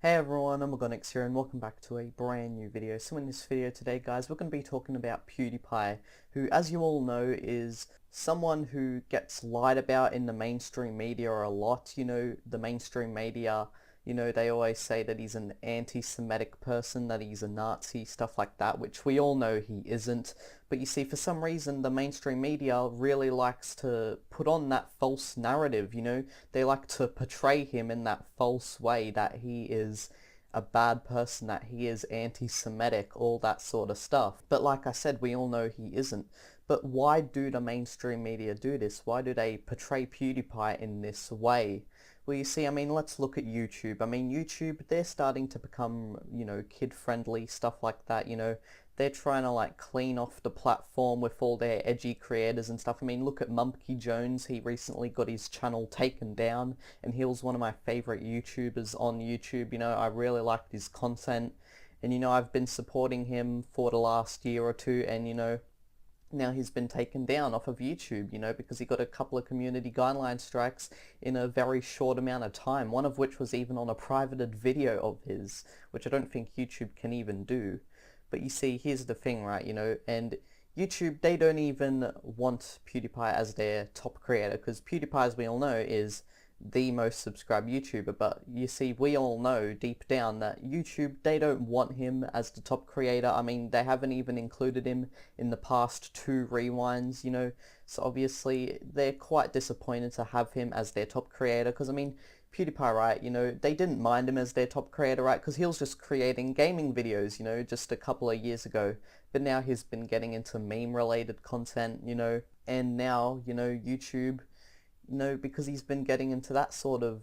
Hey everyone, I'm Agonix here and welcome back to a brand new video. So in this video today guys, we're going to be talking about PewDiePie, who as you all know is someone who gets lied about in the mainstream media a lot. You know, the mainstream media, they always say that he's an anti-Semitic person, that he's a Nazi, stuff like that, which we all know he isn't. But you see, for some reason, the mainstream media really likes to put on that false narrative, They like to portray him in that false way that he is a bad person, that he is anti-Semitic, all that sort of stuff. But like I said, we all know he isn't. But why do the mainstream media do this? Why do they portray PewDiePie in this way? Well, you see, let's look at YouTube. YouTube, they're starting to become, kid-friendly, stuff like that, They're trying to, clean off the platform with all their edgy creators and stuff. Look at Mumpky Jones. He recently got his channel taken down, and he was one of my favorite YouTubers on YouTube. I really liked his content, and, I've been supporting him for the last year or two, and, now he's been taken down off of YouTube, because he got a couple of community guideline strikes in a very short amount of time, one of which was even on a privated video of his, which I don't think YouTube can even do. But you see, here's the thing, right, and YouTube, they don't even want PewDiePie as their top creator, because PewDiePie, as we all know, is the most subscribed YouTuber. But you see, we all know deep down that YouTube, they don't want him as the top creator. They haven't even included him in the past 2 rewinds, so obviously they're quite disappointed to have him as their top creator, because PewDiePie, right, they didn't mind him as their top creator, right, because he was just creating gaming videos, just a couple of years ago. But now he's been getting into meme-related content, and now, YouTube, because he's been getting into that sort of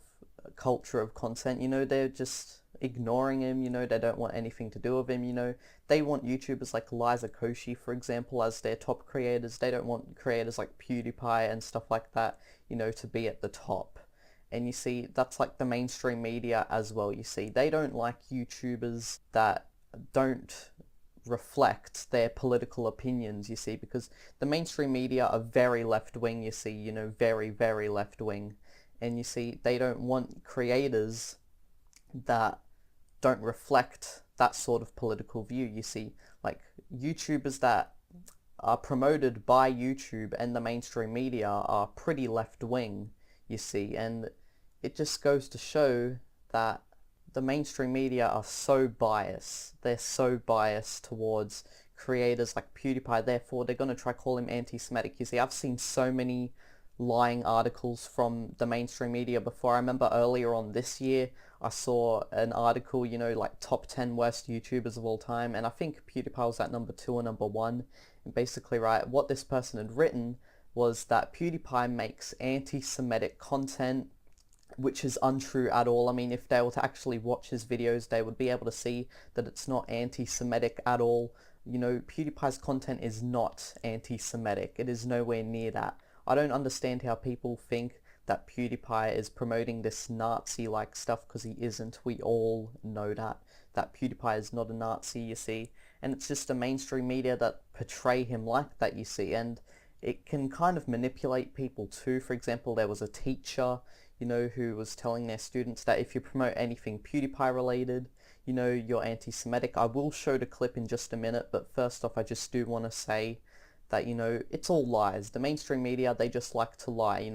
culture of content, they're just ignoring him, they don't want anything to do with him, they want YouTubers like Liza Koshy, for example, as their top creators. They don't want creators like PewDiePie and stuff like that, to be at the top. And you see, that's like the mainstream media as well. You see, they don't like YouTubers that don't reflect their political opinions, you see, because the mainstream media are very left-wing, you see, very, very left-wing. And you see, they don't want creators that don't reflect that sort of political view, you see. Like, YouTubers that are promoted by YouTube and the mainstream media are pretty left-wing, you see, and it just goes to show that the mainstream media are so biased. They're so biased towards creators like PewDiePie, therefore they're going to try call him anti-Semitic. You see, I've seen so many lying articles from the mainstream media before. I remember earlier on this year, I saw an article, like top 10 worst YouTubers of all time, and I think PewDiePie was at number 2 or number 1. And basically, right, what this person had written was that PewDiePie makes anti-Semitic content, which is untrue at all. If they were to actually watch his videos, they would be able to see that it's not anti-Semitic at all. PewDiePie's content is not anti-Semitic. It is nowhere near that. I don't understand how people think that PewDiePie is promoting this Nazi-like stuff, because he isn't. We all know that PewDiePie is not a Nazi, you see. And it's just the mainstream media that portray him like that, you see. And it can kind of manipulate people too. For example, there was a teacher, who was telling their students that if you promote anything PewDiePie related, you're anti-Semitic. I will show the clip in just a minute, but first off, I just do want to say that, it's all lies. The mainstream media, they just like to lie,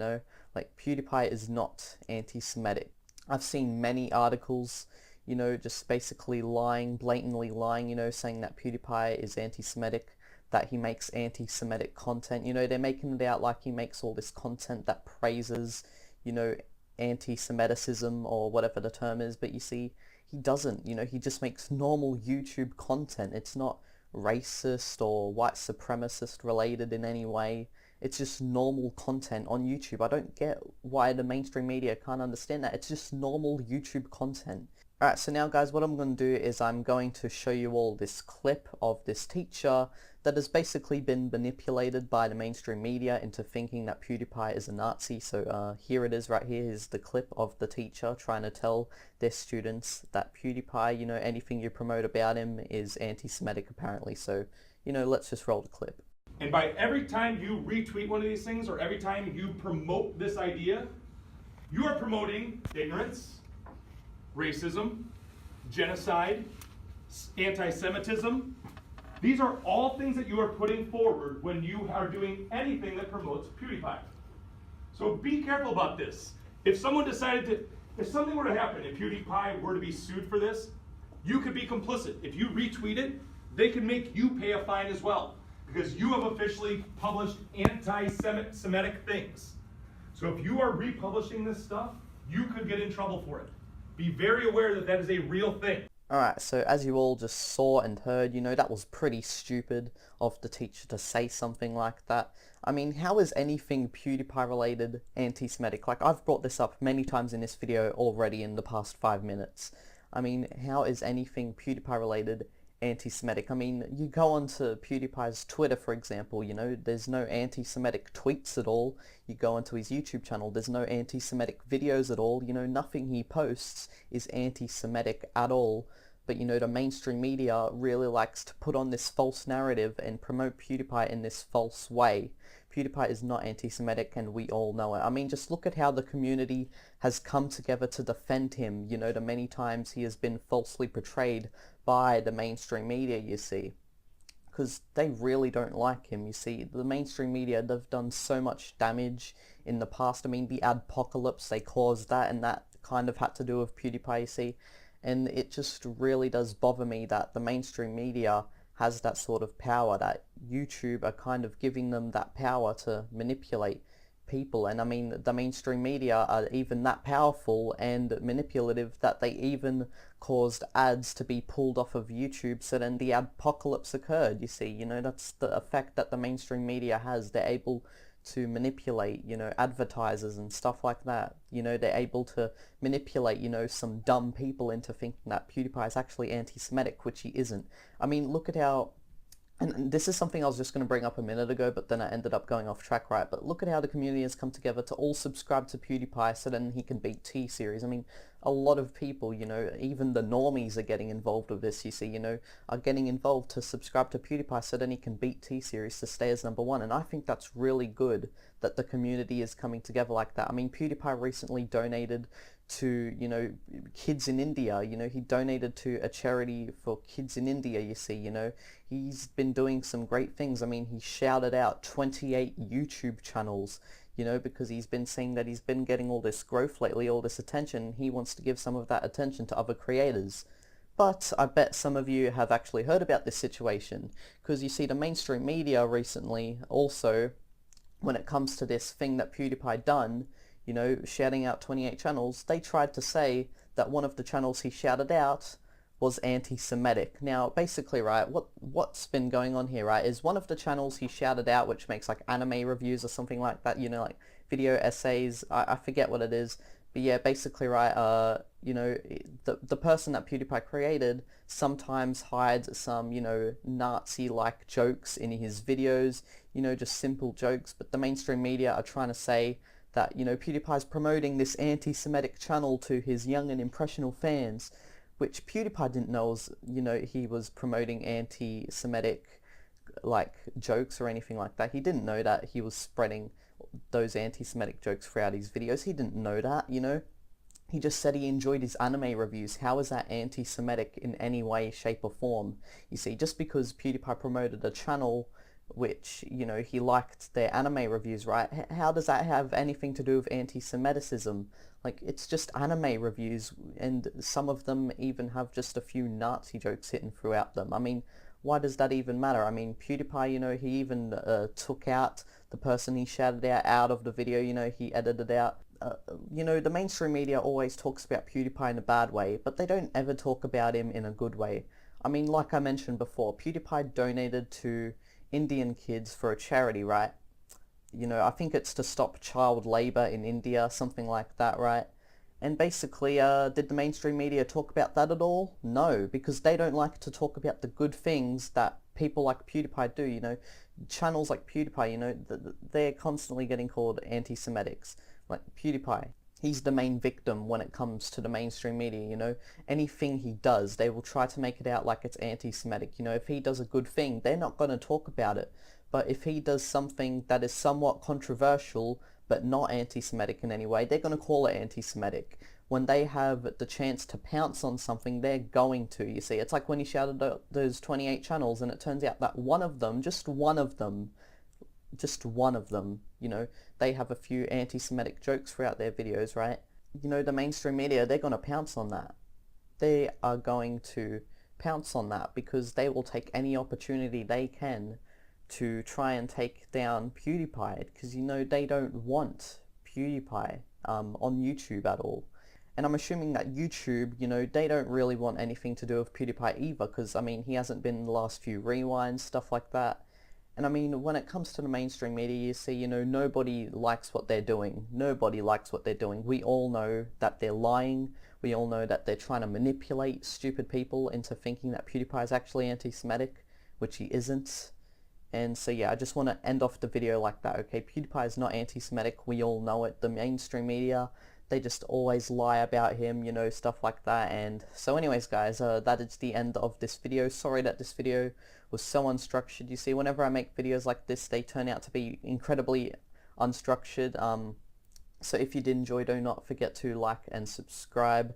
Like, PewDiePie is not anti-Semitic. I've seen many articles, just basically lying, blatantly lying, saying that PewDiePie is anti-Semitic, that he makes anti-Semitic content. They're making it out like he makes all this content that praises, anti-Semiticism or whatever the term is, but you see, he doesn't, he just makes normal YouTube content. It's not racist or white supremacist related in any way. It's just normal content on YouTube. I don't get why the mainstream media can't understand that. It's just normal YouTube content. Alright, so now guys, what I'm going to do is I'm going to show you all this clip of this teacher that has basically been manipulated by the mainstream media into thinking that PewDiePie is a Nazi. So here it is right here. Here's the clip of the teacher trying to tell their students that PewDiePie, anything you promote about him is anti-Semitic apparently. So, let's just roll the clip. And by every time you retweet one of these things, or every time you promote this idea, you are promoting ignorance, racism, genocide, anti-Semitism. These are all things that you are putting forward when you are doing anything that promotes PewDiePie. So be careful about this. If someone decided to, if something were to happen, if PewDiePie were to be sued for this, you could be complicit. If you retweet it, they can make you pay a fine as well, because you have officially published anti-Semitic things. So if you are republishing this stuff, you could get in trouble for it. Be very aware that that is a real thing. Alright, so as you all just saw and heard, that was pretty stupid of the teacher to say something like that. I mean, how is anything PewDiePie related anti-Semitic? Like, I've brought this up many times in this video already in the past 5 minutes. I mean, how is anything PewDiePie related anti-Semitic? I mean, you go onto PewDiePie's Twitter, for example, there's no anti-Semitic tweets at all. You go onto his YouTube channel, there's no anti-Semitic videos at all. Nothing he posts is anti-Semitic at all. But, the mainstream media really likes to put on this false narrative and promote PewDiePie in this false way. PewDiePie is not anti-Semitic, and we all know it. I mean, just look at how the community has come together to defend him, the many times he has been falsely portrayed by the mainstream media, you see. Because they really don't like him, you see. The mainstream media, they've done so much damage in the past. I mean, the adpocalypse, they caused that, and that kind of had to do with PewDiePie, you see. And it just really does bother me that the mainstream media has that sort of power, that YouTube are kind of giving them that power to manipulate people. And I mean, the mainstream media are even that powerful and manipulative that they even caused ads to be pulled off of YouTube, so then the apocalypse occurred, you see. That's the effect that the mainstream media has. They're able to manipulate, advertisers and stuff like that. They're able to manipulate, some dumb people into thinking that PewDiePie is actually anti-Semitic, which he isn't. I mean, look at how, and this is something I was just going to bring up a minute ago, but then I ended up going off track, right? But look at how the community has come together to all subscribe to PewDiePie so then he can beat T-Series. I mean, a lot of people, even the normies are getting involved with this, you see, are getting involved to subscribe to PewDiePie so then he can beat T-Series to stay as #1. And I think that's really good that the community is coming together like that. I mean, PewDiePie recently donated to, kids in India. He donated to a charity for kids in India, you see. He's been doing some great things. I mean, he shouted out 28 YouTube channels, because he's been saying that he's been getting all this growth lately, all this attention. He wants to give some of that attention to other creators. But I bet some of you have actually heard about this situation, because you see the mainstream media recently also, when it comes to this thing that PewDiePie done, shouting out 28 channels, they tried to say that one of the channels he shouted out was anti-Semitic. Now, basically, right, what's been going on here, right, is one of the channels he shouted out, which makes like anime reviews or something like that, like video essays, I forget what it is, but yeah, basically, right, the person that PewDiePie created sometimes hides some, Nazi-like jokes in his videos, just simple jokes, but the mainstream media are trying to say that, PewDiePie's promoting this anti-Semitic channel to his young and impressionable fans, which PewDiePie didn't know was, he was promoting anti-Semitic, like, jokes or anything like that. He didn't know that he was spreading those anti-Semitic jokes throughout his videos. He didn't know that, He just said he enjoyed his anime reviews. How is that anti-Semitic in any way, shape or form? You see, just because PewDiePie promoted a channel which, he liked their anime reviews, right? How does that have anything to do with anti-Semiticism? Like, it's just anime reviews, and some of them even have just a few Nazi jokes hidden throughout them. I mean, why does that even matter? I mean, PewDiePie, he even took out the person he shouted out of the video, he edited out. The mainstream media always talks about PewDiePie in a bad way, but they don't ever talk about him in a good way. I mean, like I mentioned before, PewDiePie donated to Indian kids for a charity, right? I think it's to stop child labor in India, something like that, right? And basically, did the mainstream media talk about that at all? No, because they don't like to talk about the good things that people like PewDiePie do, Channels like PewDiePie, they're constantly getting called anti-Semitics. Like PewDiePie, he's the main victim when it comes to the mainstream media, Anything he does, they will try to make it out like it's anti-Semitic. If he does a good thing, they're not going to talk about it. But if he does something that is somewhat controversial, but not anti-Semitic in any way, they're going to call it anti-Semitic. when they have the chance to pounce on something, they're going to, you see. It's like when he shouted out those 28 channels, and it turns out that one of them, just one of them, you know, they have a few anti-Semitic jokes throughout their videos, right? You know, the mainstream media, they're going to pounce on that. They are going to pounce on that because they will take any opportunity they can to try and take down PewDiePie, because, you know, they don't want PewDiePie on YouTube at all. And I'm assuming that YouTube, you know, they don't really want anything to do with PewDiePie either, because, I mean, he hasn't been in the last few rewinds, stuff like that. And I mean, when it comes to the mainstream media, you see, you know, nobody likes what they're doing. Nobody likes what they're doing. We all know that they're lying. We all know that they're trying to manipulate stupid people into thinking that PewDiePie is actually anti-Semitic, which he isn't. And so yeah, I just want to end off the video like that, okay? PewDiePie is not anti-Semitic. We all know it. The mainstream media, they just always lie about him, you know, stuff like that. And so anyways, guys, that is the end of this video. Sorry that this video was so unstructured. You see, whenever I make videos like this, they turn out to be incredibly unstructured. So if you did enjoy, do not forget to like and subscribe.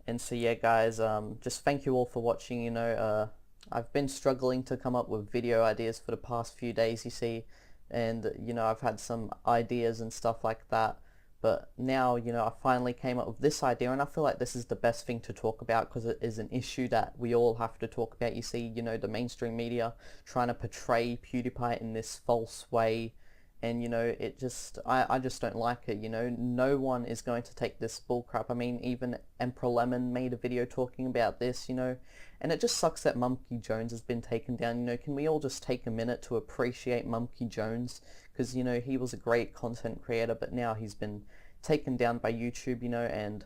And so yeah, guys, just thank you all for watching. You know, I've been struggling to come up with video ideas for the past few days, you see, and you know, I've had some ideas and stuff like that. But now, you know, I finally came up with this idea, and I feel like this is the best thing to talk about because it is an issue that we all have to talk about. You see, you know, the mainstream media trying to portray PewDiePie in this false way, and, you know, it just, I just don't like it, you know. No one is going to take this bullcrap. I mean, even Emperor Lemon made a video talking about this, you know, and it just sucks that Mumkey Jones has been taken down. You know, can we all just take a minute to appreciate Mumkey Jones? Because, you know, he was a great content creator, but now he's been taken down by YouTube, you know, and,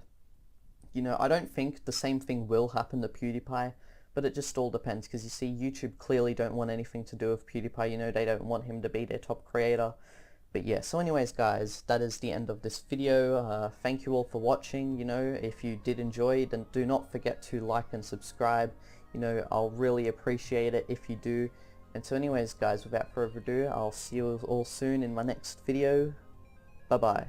you know, I don't think the same thing will happen to PewDiePie, but it just all depends, because you see, YouTube clearly don't want anything to do with PewDiePie, you know, they don't want him to be their top creator. But yeah, so anyways, guys, that is the end of this video. Thank you all for watching. You know, if you did enjoy, then do not forget to like and subscribe. You know, I'll really appreciate it if you do. And so anyways, guys, without further ado, I'll see you all soon in my next video. Bye bye.